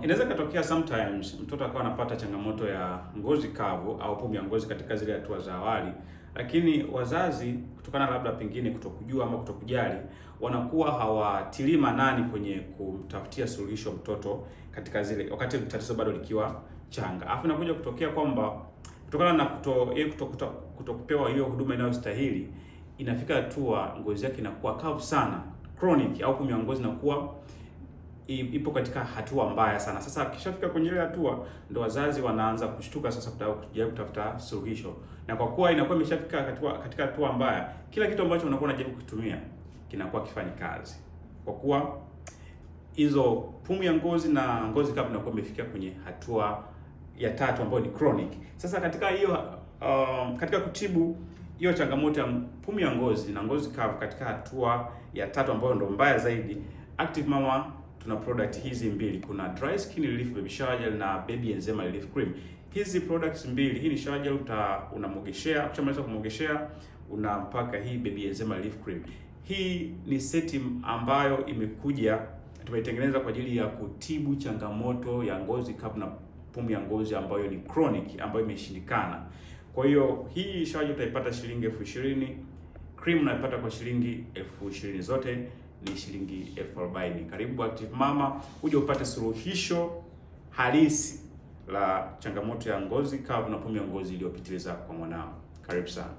Inaweza katokea sometimes mtoto akawa anapata changamoto ya ngozi kavu au pumu ya ngozi katika zile hatua za awali, lakini wazazi kutokana labda pengine kutokujua ama kutokujali, wanakuwa hawatilii maanani kwenye kumtafutia suluhisho mtoto katika zile wakati tatizo bado likiwa changa. Alafu inakuja kutokea kwamba kutokana na kutokupewa hiyo huduma inayostahili, inafika hatua ngozi yake inakuwa kavu sana, chronic, au pumu ya ngozi inakuwa ipo katika hatua mbaya sana. Sasa akishafika kwenye ile hatua, ndo wazazi wanaanza kushtuka sasa kujaribu kutafuta suluhisho, na kwa kuwa inakuwa imeshafika katika hatua mbaya, kila kitu ambacho unakuwa unajaribu kukitumia kinakuwa kifanyi kazi, kwa kuwa hizo pumu ya ngozi na ngozi kavu inakuwa imefikia kwenye hatua ya tatu ambayo ni chronic. Sasa katika hiyo katika kutibu hiyo changamoto ya pumu ya ngozi na ngozi kavu katika hatua ya tatu ambayo ndo mbaya zaidi, Active Mama tuna product hizi mbili. Kuna Dry Skin Relief Baby Shower Gel na Baby Eczema Relief Cream. Hizi products mbili, hii ni shower gel unamwogeshea, ukishamaliza kumwogeshea unampaka hii Baby Eczema Relief Cream. Hii ni seti ambayo tumeitengeneza kwa ajili ya kutibu changamoto ya ngozi kavu na pumu ya ngozi ambayo ni chronic, ambayo imeshindikana. Kwa hiyo hii shower gel utaipata shilingi 20,000, cream unaipata kwa shilingi 20,000, zote ni shilingi 40,000. Karibu Active Mama uje upate suluhisho halisi la changamoto ya ngozi kavu na pumu ya ngozi iliyopitiliza kwa mwanao. Karibu sana.